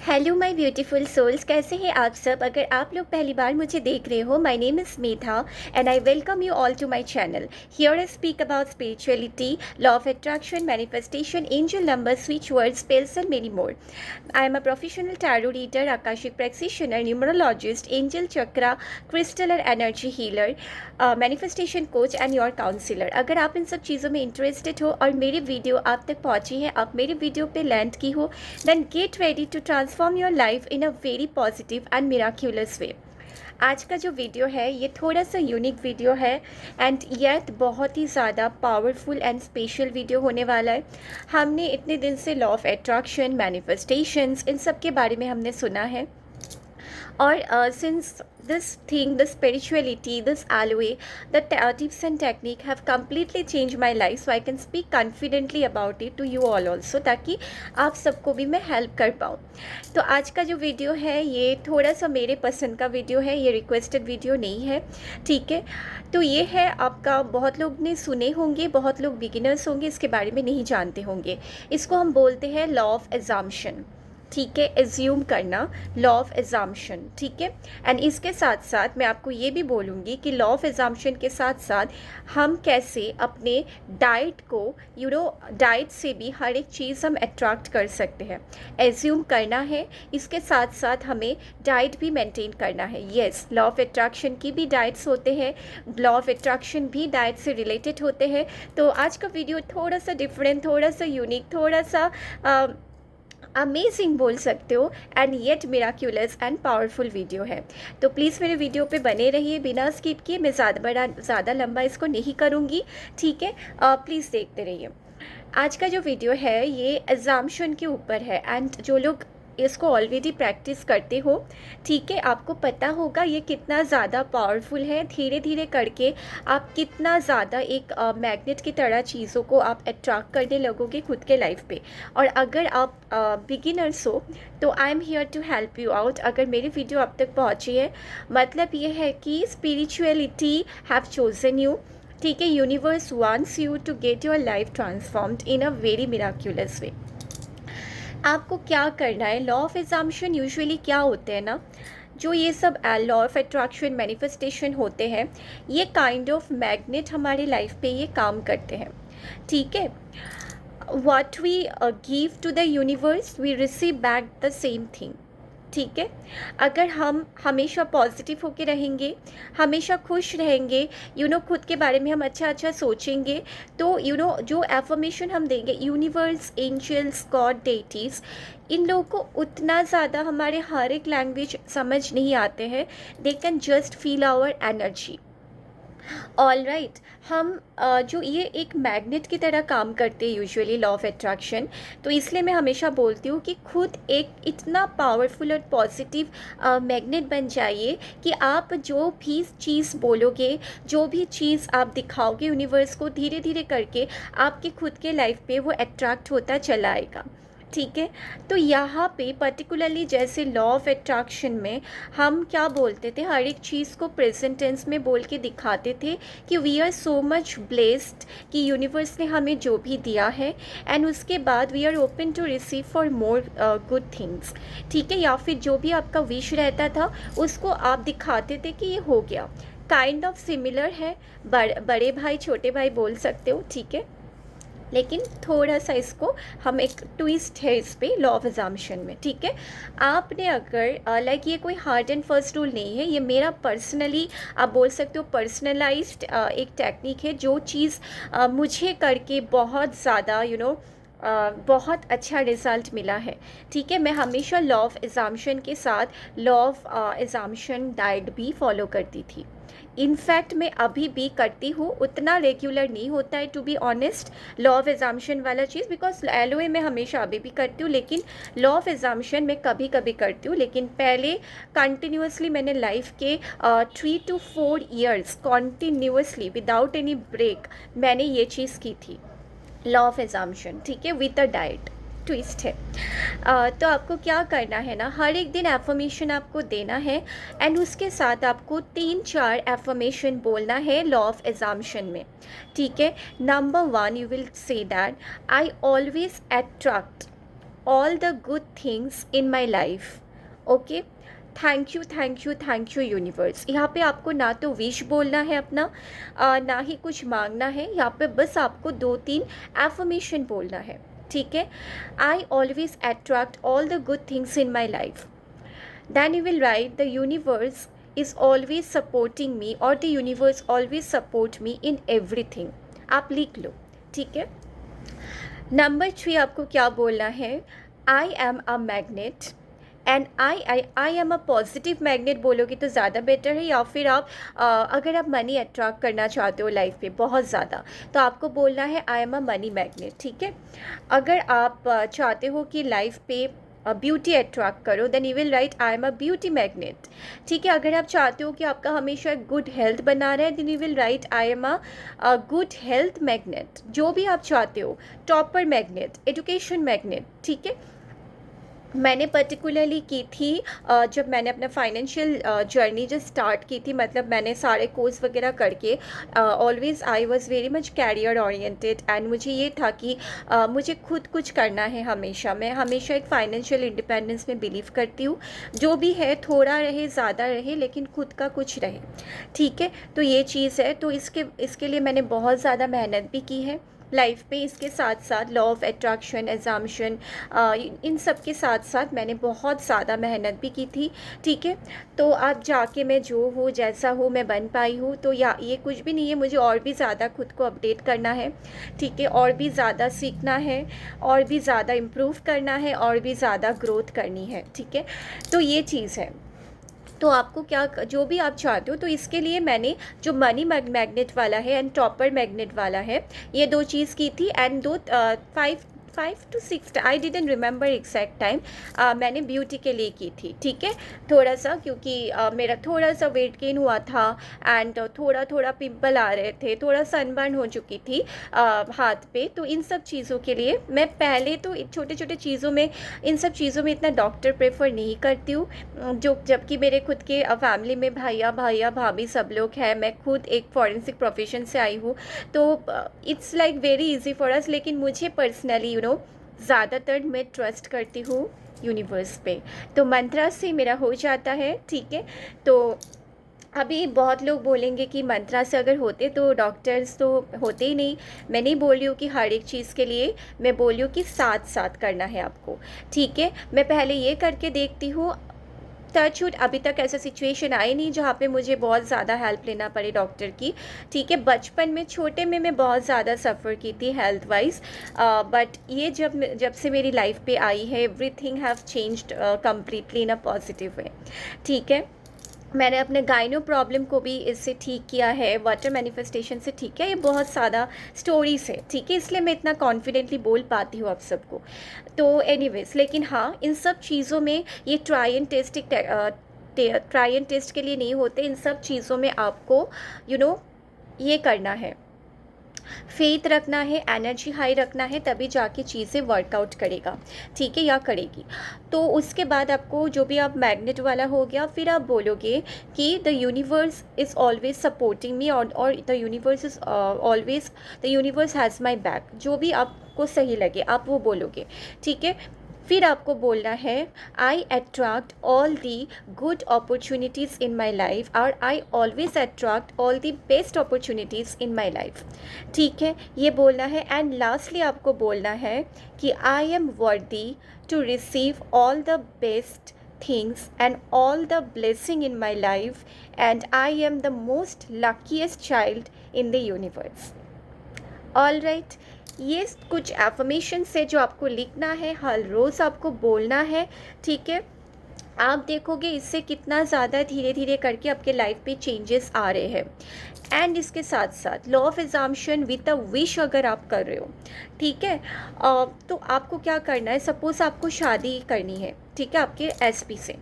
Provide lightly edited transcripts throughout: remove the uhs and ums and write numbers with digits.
Hello my beautiful souls, कैसे हैं आप सब। अगर आप लोग पहली बार मुझे देख रहे हो, my name is Medha and I welcome you all to my channel. Here I speak about spirituality, law of attraction, manifestation, angel number, switch word, spells and many more. I am a professional tarot reader, akashic practitioner, numerologist, angel chakra, crystal और energy healer, manifestation coach and your counsellor. अगर आप इन सब चीज़ों में interested हो और मेरी video आप तक पहुँची है, आप मेरी वीडियो पे लैंड की हो, then get ready to transform your life in a very positive and miraculous way. आज का जो वीडियो है ये थोड़ा सा यूनिक वीडियो है एंड येट बहुत ही ज़्यादा पावरफुल एंड स्पेशल वीडियो होने वाला है। हमने इतने दिन से लॉ ऑफ अट्रैक्शन, मैनिफेस्टेशंस, इन सब के बारे में हमने सुना है और since this thing, the spirituality, this alloy, the tips and technique have completely changed my life, so I can speak confidently about it to you all also, ताकि आप सबको भी मैं हेल्प कर पाऊँ। तो आज का जो वीडियो है ये थोड़ा सा मेरे पसंद का वीडियो है, ये रिक्वेस्टेड वीडियो नहीं है, ठीक है। तो ये है आपका, बहुत लोग ने सुने होंगे, बहुत लोग बिगिनर्स होंगे, इसके बारे में नहीं जानते होंगे। इसको हम बोलते हैं लॉ ऑफ एजम्पशन, ठीक है, एज्यूम करना, लॉ ऑफ एजम्पशन, ठीक है। एंड इसके साथ साथ मैं आपको ये भी बोलूँगी कि लॉ ऑफ एजम्पशन के साथ साथ हम कैसे अपने डाइट को डाइट से भी हर एक चीज़ हम अट्रैक्ट कर सकते हैं। एज्यूम करना है, इसके साथ साथ हमें डाइट भी मेंटेन करना है। येस, लॉ ऑफ अट्रैक्शन की भी डाइट्स होते हैं, लॉ ऑफ अट्रैक्शन भी डाइट से रिलेटेड होते हैं। तो आज का वीडियो थोड़ा सा डिफरेंट, थोड़ा सा यूनिक, थोड़ा सा अमेजिंग बोल सकते हो and yet miraculous and powerful video है। तो प्लीज़ मेरे वीडियो पे बने रहिए बिना स्किप किए। मैं ज़्यादा लंबा इसको नहीं करूँगी, ठीक है। प्लीज़ देखते रहिए। आज का जो वीडियो है ये एग्जाम्शन के ऊपर है एंड जो लोग इसको ऑलरेडी प्रैक्टिस करते हो, ठीक है, आपको पता होगा ये कितना ज़्यादा पावरफुल है। धीरे धीरे करके आप कितना ज़्यादा एक मैग्नेट की तरह चीज़ों को आप अट्रैक्ट करने लगोगे खुद के लाइफ पे। और अगर आप बिगिनर्स हो तो I am here to help you out. अगर मेरी वीडियो अब तक पहुँची है, मतलब ये है कि स्पिरिचुअलिटी हैव चोजन यू, ठीक है। Universe wants you to get your life transformed in a very miraculous way. आपको क्या करना है, लॉ ऑफ एजम्पशन यूजुअली क्या होते हैं ना, जो ये सब लॉ ऑफ अट्रैक्शन, मैनिफेस्टेशन होते हैं, ये काइंड ऑफ मैग्नेट हमारे लाइफ पे ये काम करते हैं, ठीक है। What we give to the universe we receive back the same thing, ठीक है। अगर हम हमेशा पॉजिटिव होके रहेंगे, हमेशा खुश रहेंगे, खुद के बारे में हम अच्छा अच्छा सोचेंगे, तो जो एफर्मेशन हम देंगे, यूनिवर्स, एंजल्स, गॉड, डेटीज़, इन लोगों को उतना ज़्यादा हमारे हर एक लैंग्वेज समझ नहीं आते हैं। They can just feel our energy. All right, हम जो ये एक मैग्नेट की तरह काम करते हैं यूजुअली लॉ ऑफ अट्रैक्शन, तो इसलिए मैं हमेशा बोलती हूँ कि खुद एक इतना पावरफुल और पॉजिटिव मैग्नेट बन जाइए कि आप जो भी चीज़ बोलोगे, जो भी चीज़ आप दिखाओगे यूनिवर्स को, धीरे धीरे करके आपके खुद के लाइफ पे वो अट्रैक्ट होता चला आएगा, ठीक है। तो यहाँ पे पर्टिकुलरली जैसे लॉ ऑफ अट्रैक्शन में हम क्या बोलते थे, हर एक चीज़ को प्रेजेंट टेंस में बोल के दिखाते थे कि we are so much blessed, कि यूनिवर्स ने हमें जो भी दिया है, एंड उसके बाद we are open to receive for more good things, ठीक है। या फिर जो भी आपका विश रहता था उसको आप दिखाते थे कि ये हो गया। काइंड ऑफ सिमिलर है, बड़े भाई छोटे भाई बोल सकते हो, ठीक है। लेकिन थोड़ा सा इसको हम एक ट्विस्ट है इस पे लॉ ऑफ एजम्पशन में, ठीक है। आपने अगर लाइक ये कोई हार्ड एंड फर्स्ट रूल नहीं है, ये मेरा पर्सनली आप बोल सकते हो पर्सनलाइज्ड एक टेक्निक है, जो चीज़ मुझे करके बहुत ज़्यादा बहुत अच्छा रिज़ल्ट मिला है, ठीक है। मैं हमेशा लॉ ऑफ एजम्पशन के साथ लॉ ऑफ एजम्पशन डाइट भी फॉलो करती थी। इनफैक्ट मैं अभी भी करती हूँ, उतना रेगुलर नहीं होता है to be honest law of assumption वाला चीज़, बिकॉज एलओए मैं हमेशा अभी भी करती हूँ, लेकिन लॉ ऑफ एजम्पशन मैं कभी कभी करती हूँ। लेकिन पहले कंटिन्यूसली मैंने लाइफ के 3 to 4 years continuously without any break मैंने ये चीज़ की थी, लॉ ऑफ एजम्पशन, ठीक है, विद अ डाइट ट्विस्ट है। तो आपको क्या करना है ना, हर एक दिन एफर्मेशन आपको देना है एंड उसके साथ आपको 3-4 एफर्मेशन बोलना है लॉ ऑफ एजम्पशन में, ठीक है। Number 1 you will say that I always attract all the good things in my life. Okay, thank you thank you thank you universe. यहाँ पे आपको ना तो विश बोलना है अपना, ना ही कुछ मांगना है। यहाँ पे बस आपको 2-3 एफर्मेशन बोलना है, ठीक है। I always attract all the good things in my life. Then you will write the universe is always supporting me or the universe always support me in everything। आप लिख लो, ठीक है। नंबर 3 आपको क्या बोलना है? I am a magnet and I am a positive magnet बोलोगे तो ज़्यादा बेटर है। या फिर आप अगर आप मनी अट्रैक्ट करना चाहते हो लाइफ पे बहुत ज़्यादा, तो आपको बोलना है I am a money magnet, ठीक है। अगर आप चाहते हो कि लाइफ पे ब्यूटी अट्रैक्ट करो, then you will write I am a beauty magnet, ठीक है। अगर आप चाहते हो कि आपका हमेशा गुड हेल्थ बना रहे, then you will write I am a good health magnet. जो भी आप चाहते हो, टॉपर मैग्नेट, एजुकेशन मैग्नेट, ठीक है। मैंने पर्टिकुलरली की थी जब मैंने अपना फाइनेंशियल जर्नी जो स्टार्ट की थी, मतलब मैंने सारे कोर्स वगैरह करके always I was very much career oriented and मुझे ये था कि मुझे खुद कुछ करना है। हमेशा मैं हमेशा एक फाइनेंशियल इंडिपेंडेंस में बिलीव करती हूँ। जो भी है थोड़ा रहे ज़्यादा रहे, लेकिन खुद का कुछ रहे, ठीक है। तो ये चीज़ है, तो इसके लिए मैंने बहुत ज़्यादा मेहनत भी की है लाइफ पे। इसके साथ साथ लॉ ऑफ अट्रैक्शन, एग्जाम्शन, इन सब के साथ साथ मैंने बहुत ज़्यादा मेहनत भी की थी, ठीक है। तो अब जाके मैं जो हो जैसा हो मैं बन पाई हूँ। तो या ये कुछ भी नहीं है, मुझे और भी ज़्यादा खुद को अपडेट करना है, ठीक है। और भी ज़्यादा सीखना है, और भी ज़्यादा इम्प्रूव करना है, और भी ज़्यादा ग्रोथ करनी है, ठीक है। तो ये चीज़ है। तो आपको क्या जो भी आप चाहते हो, तो इसके लिए मैंने जो मनी मैग्नेट वाला है एंड टॉपर मैग्नेट वाला है, ये 2 चीज़ की थी। And 5 to 6 I didn't remember exact time, मैंने ब्यूटी के लिए की थी, ठीक है। थोड़ा सा क्योंकि मेरा थोड़ा सा वेट गेन हुआ था एंड थोड़ा पिंपल आ रहे थे, थोड़ा सनबर्न हो चुकी थी हाथ पे। तो इन सब चीज़ों के लिए मैं पहले तो छोटे छोटे चीज़ों में, इन सब चीज़ों में इतना डॉक्टर प्रेफर नहीं करती हूँ, जो जबकि मेरे खुद के फैमिली में भैया भाभी सब लोग हैं। मैं खुद एक फॉरेंसिक प्रोफेशन से आई हूँ, तो it's like very easy for us. लेकिन मुझे पर्सनली ज़्यादातर मैं ट्रस्ट करती हूँ यूनिवर्स पे, तो मंत्रा से मेरा हो जाता है, ठीक है। तो अभी बहुत लोग बोलेंगे कि मंत्रा से अगर होते तो डॉक्टर्स तो होते ही नहीं। मैं नहीं बोल रही हूँ कि हर एक चीज़ के लिए, मैं बोल रही हूँ कि साथ साथ करना है आपको, ठीक है। मैं पहले ये करके देखती हूँ। टचवुड अभी तक ऐसा सिचुएशन आई नहीं जहाँ पे मुझे बहुत ज़्यादा हेल्प लेना पड़े डॉक्टर की, ठीक है। बचपन में छोटे में मैं बहुत ज़्यादा सफ़र की थी हेल्थ वाइज, बट ये जब से मेरी लाइफ पे आई है, everything have changed completely in a positive way, ठीक है। मैंने अपने गाइनो प्रॉब्लम को भी इससे ठीक किया है, वाटर मैनिफेस्टेशन से, ठीक है। ये बहुत सादा स्टोरीज है, ठीक है, इसलिए मैं इतना कॉन्फिडेंटली बोल पाती हूँ आप सबको। तो एनीवेज, लेकिन हाँ, इन सब चीज़ों में ये ट्राई एंड टेस्ट के लिए नहीं होते। इन सब चीज़ों में आपको ये करना है, फेथ रखना है, एनर्जी हाई रखना है, तभी जाके चीज़ें वर्कआउट करेगा, ठीक है, या करेगी। तो उसके बाद आपको जो भी आप मैग्नेट वाला हो गया, फिर आप बोलोगे कि the universe is always supporting me, और the universe is always, the universe has my back. जो भी आपको सही लगे आप वो बोलोगे, ठीक है। फिर आपको बोलना है I attract all the good opportunities in my life, और I always attract all the best opportunities in my life, ठीक है, ये बोलना है। एंड लास्टली आपको बोलना है कि I am worthy to receive all the best things and all the blessing in my life, and I am the most luckiest child in the universe। All right, ये कुछ एफर्मेशन है जो आपको लिखना है, हर रोज़ आपको बोलना है, ठीक है। आप देखोगे इससे कितना ज़्यादा धीरे धीरे करके आपके लाइफ पे चेंजेस आ रहे हैं। एंड इसके साथ साथ law of exemption with a wish अगर आप कर रहे हो, ठीक है, तो आपको क्या करना है, सपोज़ आपको शादी करनी है, ठीक है, आपके एसपी से,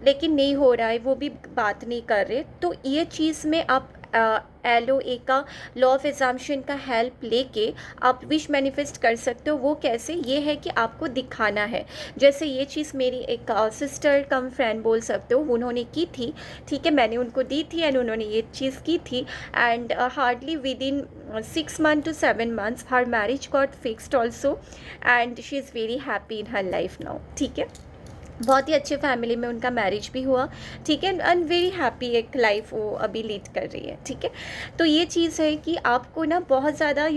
लेकिन नहीं हो रहा है, वो भी बात नहीं कर रहे, तो ये चीज़ में आप LOA का, लॉ ऑफ एग्जाम्पशन का हेल्प लेके आप विश मैनिफेस्ट कर सकते हो। वो कैसे? ये है कि आपको दिखाना है। जैसे ये चीज़ मेरी एक सिस्टर कम फ्रेंड बोल सकते हो, उन्होंने की थी, ठीक है, मैंने उनको दी थी एंड उन्होंने ये चीज़ की थी and hardly with in 6 months to 7 months her marriage got fixed also and she is very happy in her life now. ठीक है, बहुत ही अच्छे फैमिली में उनका मैरिज भी हुआ, ठीक है, एंड वेरी हैप्पी एक लाइफ वो अभी लीड कर रही है। ठीक है, तो ये चीज़ है कि आपको ना बहुत ज़्यादा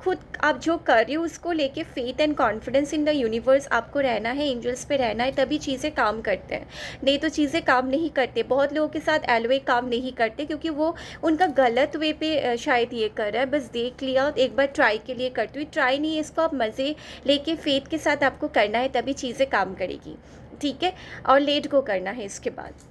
खुद आप जो कर रही हो उसको लेके faith and confidence in the universe आपको रहना है, एंजल्स पे रहना है, तभी चीज़ें काम करते हैं, नहीं तो चीज़ें काम नहीं करते। बहुत लोगों के साथ एलोए काम नहीं करते क्योंकि वो उनका गलत वे पे शायद ये कर रहा है, बस देख लिया एक बार ट्राई के लिए करती हुई, ट्राई नहीं है, इसको आप मज़े लेके फेथ के साथ आपको करना है, तभी चीज़ें काम करेगी। ठीक है, और लेट गो करना है इसके बाद।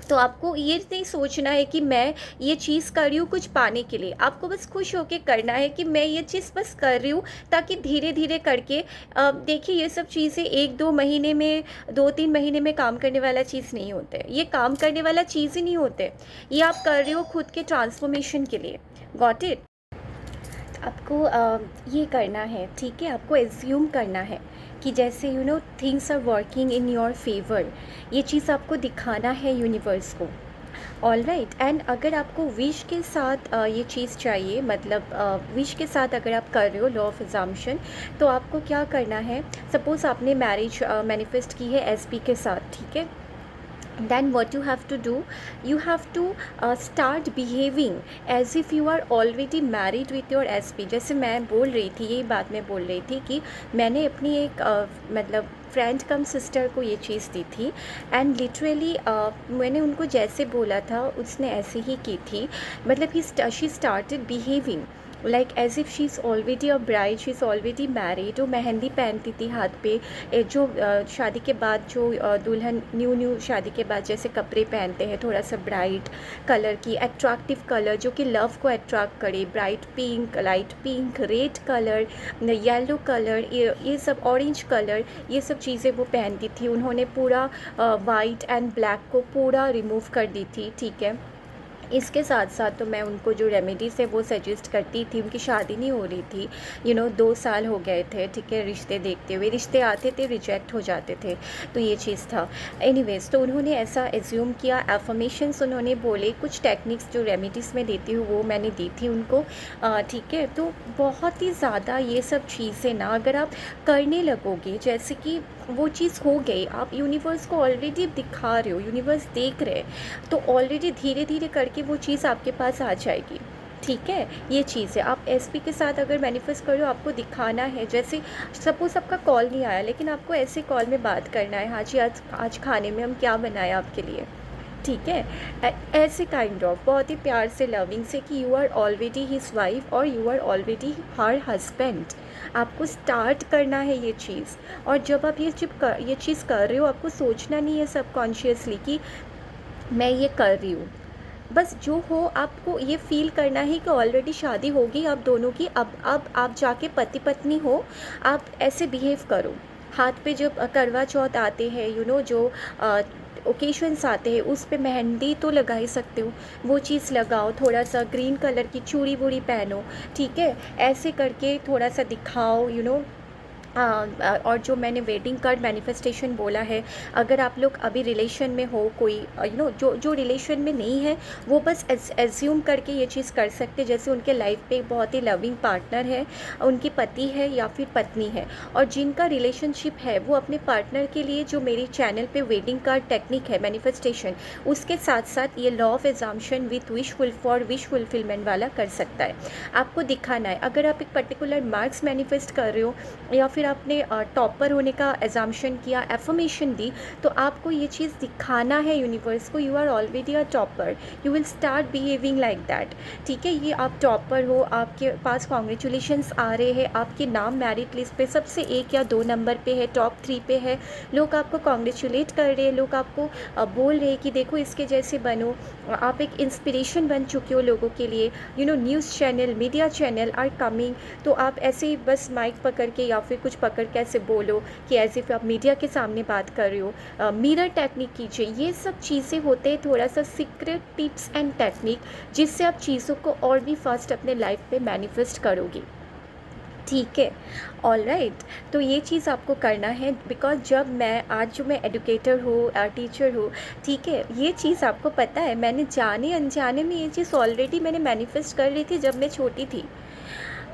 तो आपको ये नहीं सोचना है कि मैं ये चीज़ कर रही हूँ कुछ पाने के लिए, आपको बस खुश होकर करना है कि मैं ये चीज़ बस कर रही हूँ, ताकि धीरे धीरे करके देखिए ये सब चीज़ें 1-2 महीने में, 2-3 महीने में काम करने वाला चीज़ नहीं होते, ये काम करने वाला चीज़ ही नहीं होते, ये आप कर रहे हो खुद के ट्रांसफॉर्मेशन के लिए। Got it? आपको ये करना है, ठीक है, आपको एज्यूम करना है कि जैसे things are working in your favour, ये चीज़ आपको दिखाना है यूनिवर्स को। ऑल राइट, एंड अगर आपको विश के साथ ये चीज़ चाहिए, मतलब विश के साथ अगर आप कर रहे हो लॉ ऑफ एग्जाम्पशन, तो आपको क्या करना है, सपोज़ आपने मैरिज मैनिफेस्ट की है SP के साथ, ठीक है, then what you have to do, you have to start behaving as if you are already married with your SP। जैसे मैं बोल रही थी, यही बात मैं बोल रही थी कि मैंने अपनी एक मतलब फ्रेंड कम सिस्टर को ये चीज़ दी थी एंड लिटरली मैंने उनको जैसे बोला था उसने ऐसे ही की थी, मतलब she started behaving like as if she is already a bride, she is already married. वो मेहंदी पहनती थी हाथ पे, जो शादी के बाद जो दुल्हन न्यू शादी के बाद जैसे कपड़े पहनते हैं, थोड़ा सा ब्राइट कलर की, अट्रैक्टिव कलर जो कि लव को अट्रैक्ट करे, bright pink, light pink, red colour, yellow colour, ये सब ऑरेंज कलर, ये सब चीज़ें वो पहनती थी। उन्होंने पूरा वाइट एंड ब्लैक को पूरा रिमूव कर दी थी। ठीक है, इसके साथ साथ तो मैं उनको जो रेमेडीज़ है वो सजेस्ट करती थी। उनकी शादी नहीं हो रही थी, 2 साल हो गए थे, ठीक है, रिश्ते देखते हुए, रिश्ते आते थे रिजेक्ट हो जाते थे, तो ये चीज़ था। एनीवेज, तो उन्होंने ऐसा एज्यूम किया, एफर्मेशंस उन्होंने बोले, कुछ टेक्निक्स जो रेमेडीज़ में देती हूँ वो मैंने दी थी उनको। ठीक है, तो बहुत ही ज़्यादा ये सब चीज़ें ना अगर आप करने लगोगे, जैसे कि वो चीज़ हो गई, आप यूनिवर्स को ऑलरेडी दिखा रहे हो, यूनिवर्स देख रहे हैं, तो ऑलरेडी धीरे धीरे करके वो चीज़ आपके पास आ जाएगी। ठीक है, ये चीज़ है। आप SP के साथ अगर मैनिफेस्ट करो, आपको दिखाना है, जैसे सपोज़ आपका कॉल नहीं आया लेकिन आपको ऐसे कॉल में बात करना है, हाँ जी आज खाने में हम क्या बनाए आपके लिए, ठीक है, ऐसे काइंड ऑफ बहुत ही प्यार से, लविंग से कि you are already his wife और you are already her husband. आपको स्टार्ट करना है ये चीज़, और जब आप ये चीज़ कर रहे हो, आपको सोचना नहीं है सबकॉन्शियसली कि मैं ये कर रही हूँ, बस जो हो आपको ये फील करना है कि ऑलरेडी शादी होगी आप दोनों की, अब आप जाके पति पत्नी हो, आप ऐसे बिहेव करो। हाथ पे जब करवा चौथ आते हैं, जो ओकेशंस आते हैं, उस पे मेहंदी तो लगा ही सकते हो, वो चीज़ लगाओ, थोड़ा सा ग्रीन कलर की चूड़ी वूड़ी पहनो, ठीक है, ऐसे करके थोड़ा सा दिखाओ, और जो मैंने वेडिंग कार्ड मैनिफेस्टेशन बोला है, अगर आप लोग अभी रिलेशन में हो, कोई जो रिलेशन में नहीं है वो बस एज्यूम करके ये चीज़ कर सकते, जैसे उनके लाइफ पे एक बहुत ही लविंग पार्टनर है, उनकी पति है या फिर पत्नी है, और जिनका रिलेशनशिप है वो अपने पार्टनर के लिए जो मेरी चैनल पे वेडिंग कार्ड टेक्निक है मैनिफेस्टेशन, उसके साथ साथ ये law of exemption with wish fulfilment वाला कर सकता है। आपको दिखाना है, अगर आप एक पर्टिकुलर मार्क्स मैनिफेस्ट कर रहे हो या फिर आपने टॉपर होने का एजम्पशन किया, एफर्मेशन दी, तो आपको ये चीज़ दिखाना है यूनिवर्स को, you are already a topper, you will start behaving like that. ठीक है, ये आप टॉपर हो, आपके पास कॉन्ग्रेचुलेशंस आ रहे हैं, आपके नाम मेरिट लिस्ट पे सबसे 1 या 2 नंबर पे है, टॉप 3 पे है, लोग आपको कॉन्ग्रेचुलेट कर रहे हैं, लोग आपको बोल रहे हैं कि देखो इसके जैसे बनो, आप एक इंस्पिरेशन बन चुके हो लोगों के लिए, news channel, media channel are coming, तो आप ऐसे ही बस माइक पकड़ के या फिर कुछ कुछ पकड़ के ऐसे बोलो कि एज़ इफ़ आप मीडिया के सामने बात कर रहे हो। मिरर टेक्निक कीजिए, ये सब चीज़ें होते हैं थोड़ा सा सीक्रेट टिप्स एंड टेक्निक, जिससे आप चीज़ों को और भी फास्ट अपने लाइफ पे मैनिफेस्ट करोगे। ठीक है, ऑलराइट। तो ये चीज़ आपको करना है, बिकॉज़ जब मैं आज जो मैं एजुकेटर हूँ, टीचर हूँ, ठीक है, ये चीज़ आपको पता है, मैंने जाने अनजाने में ये चीज़ ऑलरेडी मैंने मैनिफेस्ट कर ली थी जब मैं छोटी थी।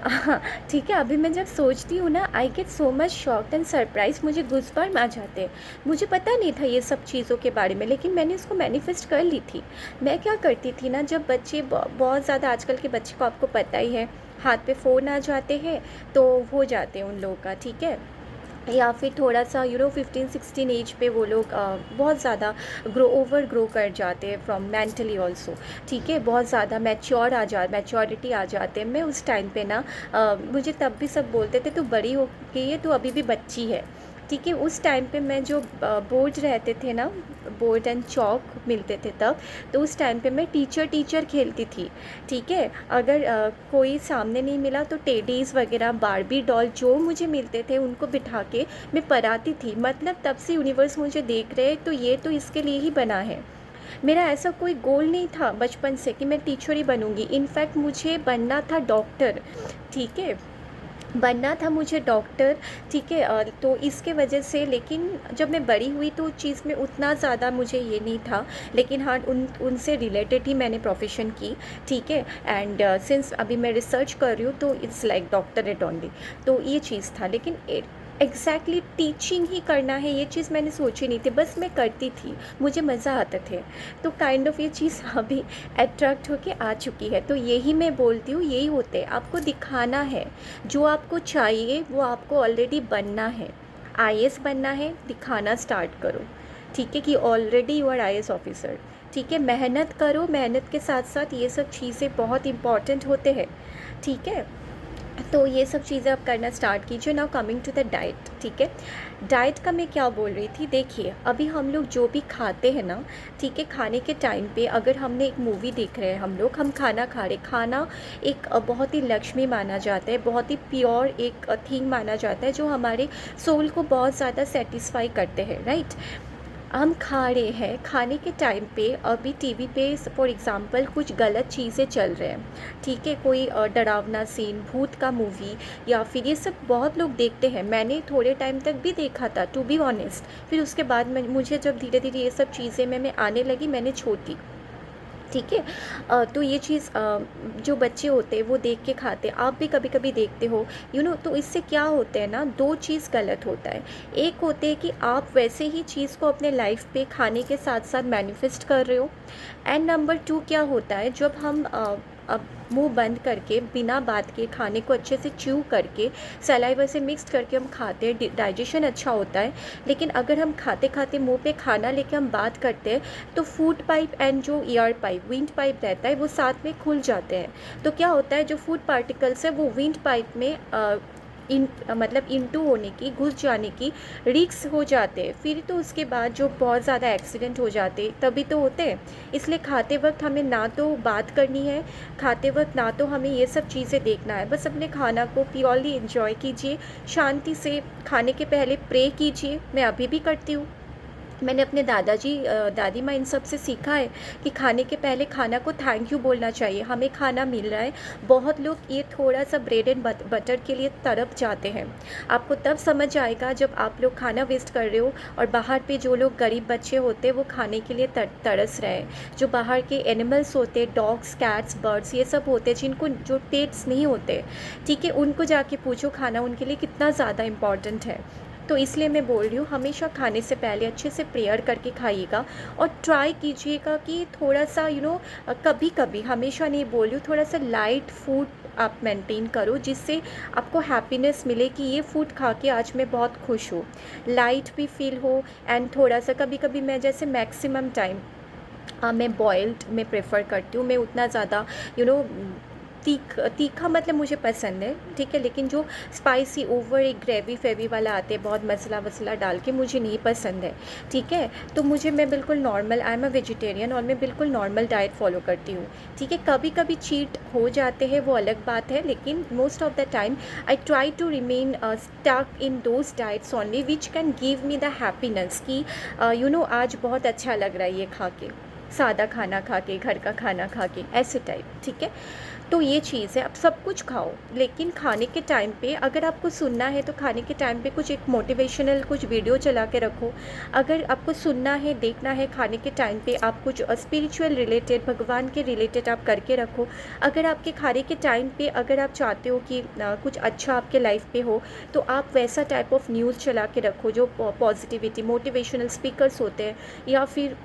हाँ, ठीक है, अभी मैं जब सोचती हूँ ना, I get so much shocked and surprise, मुझे गूज़बम्प आ जाते हैं। मुझे पता नहीं था ये सब चीज़ों के बारे में, लेकिन मैंने इसको मैनिफेस्ट कर ली थी। मैं क्या करती थी ना, जब बच्चे बहुत ज़्यादा, आजकल के बच्चे को आपको पता ही है, हाथ पे फ़ोन आ जाते हैं तो हो जाते हैं उन लोगों का, ठीक है, या फिर थोड़ा सा 15-16 एज पे वो लोग बहुत ज़्यादा ग्रो कर जाते हैं फ्रॉम मेंटली ऑल्सो, ठीक है, बहुत ज़्यादा मैच्योरिटी आ जाते हैं। मैं उस टाइम पे ना, मुझे तब भी सब बोलते थे तू बड़ी हो गई है, तू अभी भी बच्ची है, ठीक है। उस टाइम पे मैं जो बोर्ड रहते थे ना, बोर्ड एंड चॉक मिलते थे तब, तो उस टाइम पे मैं टीचर खेलती थी, ठीक है। अगर कोई सामने नहीं मिला तो टेडीज़ वगैरह, बारबी डॉल जो मुझे मिलते थे उनको बिठा के मैं पढ़ाती थी। मतलब तब से यूनिवर्स मुझे देख रहे हैं, तो ये तो इसके लिए ही बना है। मेरा ऐसा कोई गोल नहीं था बचपन से कि मैं टीचर ही बनूंगी। इनफैक्ट मुझे बनना था डॉक्टर, ठीक है, बनना था मुझे डॉक्टर, ठीक है। तो इसके वजह से, लेकिन जब मैं बड़ी हुई तो उस चीज़ में उतना ज़्यादा मुझे ये नहीं था, लेकिन हाँ, उनसे रिलेटेड ही मैंने प्रोफेशन की, ठीक है। एंड सिंस अभी मैं रिसर्च कर रही हूँ तो इट्स लाइक डॉक्टरेट ओनली, तो ये चीज़ था। लेकिन एग्जैक्टली टीचिंग ही करना है ये चीज़ मैंने सोची नहीं थी, बस मैं करती थी, मुझे मज़ा आता थे। तो काइंड ऑफ ये चीज़ अभी अट्रैक्ट होके आ चुकी है। तो यही मैं बोलती हूँ, यही होते हैं, आपको दिखाना है जो आपको चाहिए, वो आपको ऑलरेडी बनना है। आईएएस बनना है, दिखाना स्टार्ट करो, ठीक है, कि already you are IAS officer, ठीक है। मेहनत करो, मेहनत के साथ साथ ये सब चीज़ें बहुत इंपॉर्टेंट होते हैं, ठीक है। तो ये सब चीज़ें आप करना स्टार्ट कीजिए। Now coming to the diet, ठीक है। डाइट का मैं क्या बोल रही थी, देखिए अभी हम लोग जो भी खाते हैं ना, ठीक है, खाने के टाइम पे अगर हमने एक मूवी देख रहे हैं, हम खाना खा रहे, खाना एक बहुत ही लक्ष्मी माना जाता है, बहुत ही प्योर एक थिंग माना जाता है, जो हमारे सोल को बहुत ज़्यादा सेटिस्फाई करते हैं, राइट। हम खा रहे हैं, खाने के टाइम पे अभी टीवी पे फॉर एग्ज़ाम्पल कुछ गलत चीज़ें चल रहे हैं, ठीक है, कोई डरावना सीन, भूत का मूवी, या फिर ये सब बहुत लोग देखते हैं। मैंने थोड़े टाइम तक भी देखा था, टू बी ऑनेस्ट। फिर उसके बाद मुझे जब धीरे धीरे ये सब चीज़ें में आने लगी, मैंने छोड़ दी, ठीक है। तो ये चीज़ जो बच्चे होते हैं वो देख के खाते हैं, आप भी कभी कभी देखते हो, तो इससे क्या होता है ना, दो चीज़ गलत होता है। एक होते हैं कि आप वैसे ही चीज़ को अपने लाइफ पे खाने के साथ साथ मैनिफेस्ट कर रहे हो, एंड नंबर टू क्या होता है, जब हम अब मुंह बंद करके बिना बात के खाने को अच्छे से च्यू करके सलाइवा से मिक्स करके हम खाते हैं, डाइजेशन अच्छा होता है। लेकिन अगर हम खाते खाते मुंह पे खाना लेके हम बात करते हैं, तो फूड पाइप एंड जो ईयर पाइप, विंड पाइप रहता है, वो साथ में खुल जाते हैं। तो क्या होता है, जो फूड पार्टिकल्स है वो विंड पाइप में मतलब इंटू होने की, घुस जाने की रिक्स हो जाते हैं। फिर तो उसके बाद जो बहुत ज़्यादा एक्सीडेंट हो जाते तभी तो होते हैं। इसलिए खाते वक्त हमें ना तो बात करनी है, खाते वक्त ना तो हमें ये सब चीज़ें देखना है, बस अपने खाना को प्योरली एंजॉय कीजिए, शांति से। खाने के पहले प्रे कीजिए, मैं अभी भी करती हूँ। मैंने अपने दादाजी दादी माँ इन सब से सीखा है कि खाने के पहले खाना को थैंक यू बोलना चाहिए, हमें खाना मिल रहा है। बहुत लोग ये थोड़ा सा ब्रेड एंड बटर के लिए तड़प जाते हैं। आपको तब समझ आएगा जब आप लोग खाना वेस्ट कर रहे हो, और बाहर पे जो लोग गरीब बच्चे होते हैं वो खाने के लिए तरस रहे हैं। जो बाहर के एनिमल्स होते हैं, डॉग्स, कैट्स, बर्ड्स, ये सब होते हैं जिनको जो पेट्स नहीं होते, ठीक है, उनको जाके पूछो खाना उनके लिए कितना ज़्यादा इम्पॉर्टेंट है। तो इसलिए मैं बोल रही हूँ, हमेशा खाने से पहले अच्छे से प्रेयर करके खाइएगा, और ट्राई कीजिएगा कि थोड़ा सा कभी कभी, हमेशा नहीं बोल रही हूँ, थोड़ा सा लाइट फूड आप मेंटेन करो, जिससे आपको हैप्पीनेस मिले कि ये फूड खा के आज मैं बहुत खुश हूँ, लाइट भी फील हो। एंड थोड़ा सा कभी कभी मैं जैसे मैक्सिमम टाइम मैं बॉइल्ड में प्रेफर करती हूँ। मैं उतना ज़्यादा तीखा मतलब मुझे पसंद है, ठीक है, लेकिन जो स्पाइसी ओवर एक ग्रेवी फेवी वाला आते हैं बहुत मसाला वसाला डाल के, मुझे नहीं पसंद है, ठीक है। तो मैं बिल्कुल normal, I am a vegetarian और मैं बिल्कुल नॉर्मल डाइट फॉलो करती हूँ, ठीक है। कभी कभी चीट हो जाते हैं, वो अलग बात है, लेकिन most of the time I try to remain stuck in those diets only which can give me the happiness कि आज बहुत अच्छा लग रहा है ये खा के, सादा खाना खा के, घर का खाना खा के, ऐसे टाइप, ठीक है। तो ये चीज़ है, आप सब कुछ खाओ, लेकिन खाने के टाइम पे अगर आपको सुनना है तो खाने के टाइम पे कुछ एक मोटिवेशनल कुछ वीडियो चला के रखो। अगर आपको सुनना है, देखना है, खाने के टाइम पे आप कुछ स्पिरिचुअल रिलेटेड, भगवान के रिलेटेड आप करके रखो। अगर आपके खाने के टाइम पे अगर आप चाहते हो कि कुछ अच्छा आपके लाइफ पे हो, तो आप वैसा टाइप ऑफ न्यूज़ चला के रखो जो पॉजिटिविटी, मोटिवेशनल स्पीकर्स होते हैं, या फिर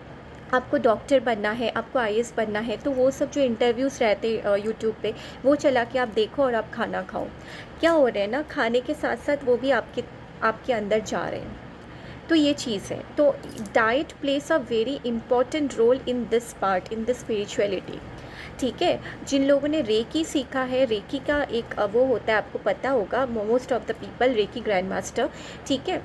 आपको डॉक्टर बनना है, आपको आईएएस बनना है, तो वो सब जो इंटरव्यूज़ रहते यूट्यूब पे, वो चला के आप देखो और आप खाना खाओ। क्या हो रहा है ना, खाने के साथ साथ वो भी आपके आपके अंदर जा रहे हैं। तो ये चीज़ है। तो diet plays a very important role in this part, in this spirituality, ठीक है। जिन लोगों ने रेकी सीखा है, रेकी का एक वो होता है, आपको पता होगा, most of the people reiki grand master, ठीक है।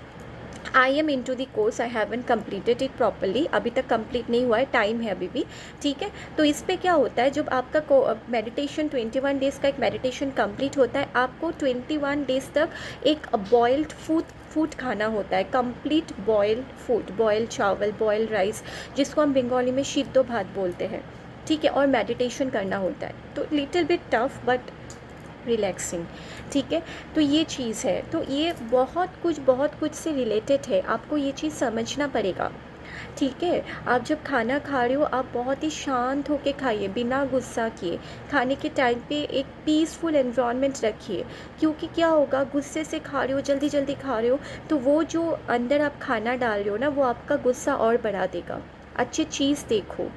I am into the course, I haven't completed it properly, अभी तक कंप्लीट नहीं हुआ है, टाइम है अभी भी, ठीक है। तो इस पे क्या होता है, जब आपका मेडिटेशन 21 डेज़ का एक मेडिटेशन कंप्लीट होता है, आपको 21 डेज़ तक एक बॉइल्ड फूड खाना होता है, कंप्लीट बॉइल्ड फूड, बॉइल्ड चावल, बॉइल्ड राइस, जिसको हम बंगाली में सिद्धो भात बोलते हैं, ठीक है। और मेडिटेशन करना होता है, तो little bit tough but relaxing, ठीक है। तो ये चीज़ है, तो ये बहुत कुछ से रिलेटेड है, आपको ये चीज़ समझना पड़ेगा, ठीक है। आप जब खाना खा रहे हो, आप बहुत ही शांत होके खाइए, बिना गुस्सा किए। खाने के टाइम पे एक पीसफुल एनवायरनमेंट रखिए, क्योंकि क्या होगा, गुस्से से खा रहे हो, जल्दी जल्दी खा रहे हो, तो वो जो अंदर आप खाना डाल रहे हो ना, वो आपका गुस्सा और बढ़ा देगा। अच्छी चीज़ देखो,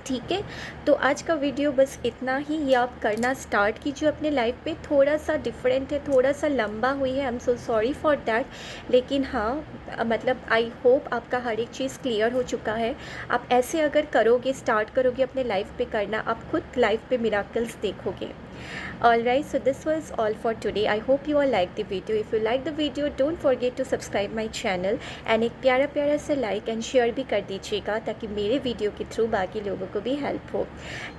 ठीक है। तो आज का वीडियो बस इतना ही, ये आप करना स्टार्ट कीजिए अपने लाइफ पे। थोड़ा सा डिफरेंट है, थोड़ा सा लंबा हुई है, I am so sorry for that, लेकिन हाँ, मतलब आई होप आपका हर एक चीज़ क्लियर हो चुका है। आप ऐसे अगर करोगे, स्टार्ट करोगे अपने लाइफ पे करना, आप खुद लाइफ पे मिराकल्स देखोगे। Alright, so this was all for today. I hope you all liked the video. If you like the video, don't forget to subscribe my channel and एक प्यारा प्यारा सा like and share भी कर दीजिएगा, ताकि मेरे वीडियो के थ्रू बाकी लोगों को भी हेल्प हो।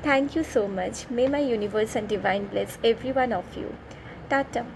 Thank you so much. May my universe and divine bless every one of you. Tata.